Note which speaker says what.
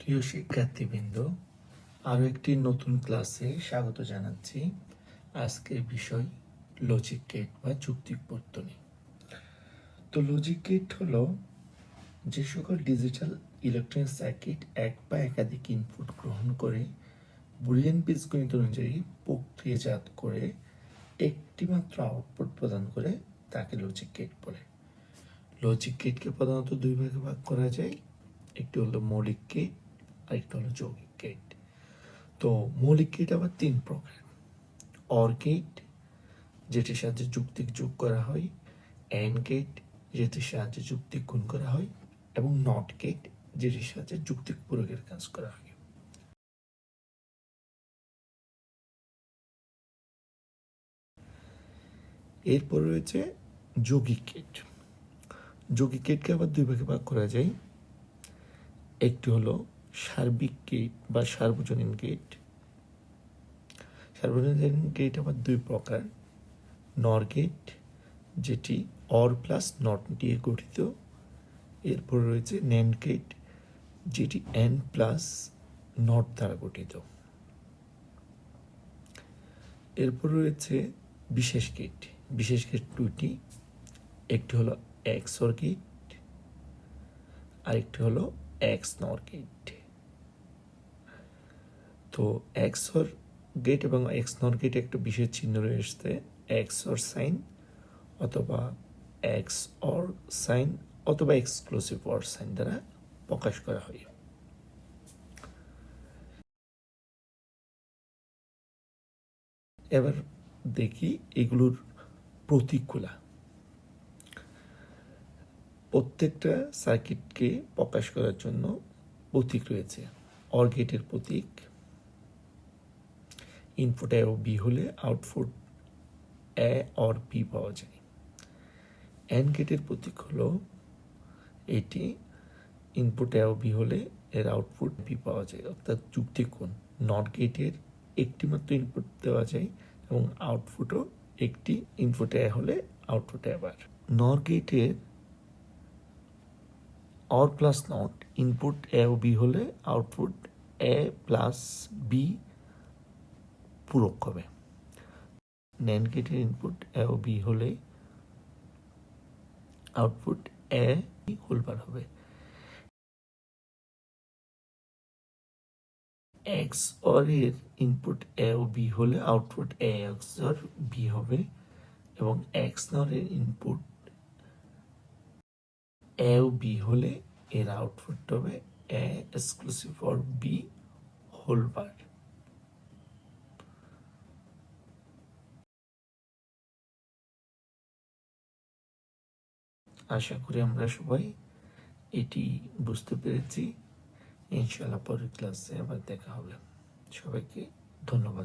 Speaker 1: প্রিয় শিক্ষার্থীবৃন্দ, আরও একটি নতুন ক্লাসে স্বাগত জানাচ্ছি। আজকের বিষয় লজিক গেট বা যৌক্তিক বর্তনী। তো লজিক গেট হলো যে সকল ডিজিটাল ইলেকট্রনিক সার্কিট এক বা একাধিক ইনপুট গ্রহণ করে বুলিয়ান বীজগণিত অনুযায়ী প্রক্রিয়াজাত করে একটি মাত্র আউটপুট প্রদান করে তাকে লজিক গেট বলে। লজিক গেটকে প্রধানত দুই ভাগে ভাগ করা যায়, একটি হলো মৌলিক গেট আর একটি হলো যৌগিক গেট। তো মৌলিক গেট আবার তিন প্রকার: অর গেট, যেটির সাহায্যে যুক্তিক যোগ করা হয়; অ্যান্ড গেট, যেটির সাহায্যে যুক্তিক গুণ করা হয়; এবং নট গেট, যেটির সাহায্যে যুক্তিক পূরকের কাজ করা হয়। এরপর রয়েছে যৌগিক গেট। যৌগিক গেটকে আবার দুই ভাগে ভাগ করা যায়, একটি হলো সার্বিক গেট বা সার্বজনীন গেট। সার্বজনীন গেট আবার দুই প্রকার: নর গেট, যেটি অর প্লাস নট দিয়ে গঠিত; এরপর রয়েছে ন্যান্ড গেট, যেটি অ্যান্ড প্লাস নট দ্বারা গঠিত। এরপর রয়েছে বিশেষ গেট। বিশেষ গেট দুটি, একটি হলো এক্সঅর গেট, আরেকটি হলো এক্স নর গেট। তো এক্সঅর গেট এবং এক্স নর গেটে একটা বিশেষ চিহ্ন রয়েছে, এক্সঅর সাইন অথবা এক্স অর সাইন অথবা এক্সক্লুসিভ অর সাইন দ্বারা প্রকাশ করা হয়। এবার দেখি এগুলোর প্রতীকগুলা। প্রত্যেকটা সার্কিটকে প্রকাশ করার জন্য প্রতীক রয়েছে। অর গেটের প্রতীক ইনপুট এ ও বি হলে আউটপুট এ অর বি পাওয়া যায়। অ্যান্ড গেটের প্রতীক হলো এটি, ইনপুট এ ও বি হলে এর আউটপুট বি পাওয়া যায়, অর্থাৎ যুক্তিক গুণ। নট গেটের একটি মাত্র ইনপুট দেওয়া যায় এবং আউটপুটও একটি, ইনপুট এ হলে আউটপুট আবার। নর গেটের OR plus not, input A ও বি হলে আউটপুট এ প্লাস বি পূরক হবে। ন্যান্ড গেটের ইনপুট এ ও বি হলে আউটপুট এ হোল বার হবে। এক্স অর এর ইনপুট এ ও বি হলে output A XOR B হবে এবং এক্স নর এর ইনপুট এ ও বি হলে এর আউটপুট হবে A exclusive or B whole bar. আশা করি আমরা সবাই এটি বুঝতে পেরেছি। ইনশাআল্লাহ পরের ক্লাসে আবার দেখা হবে। সবাইকে ধন্যবাদ।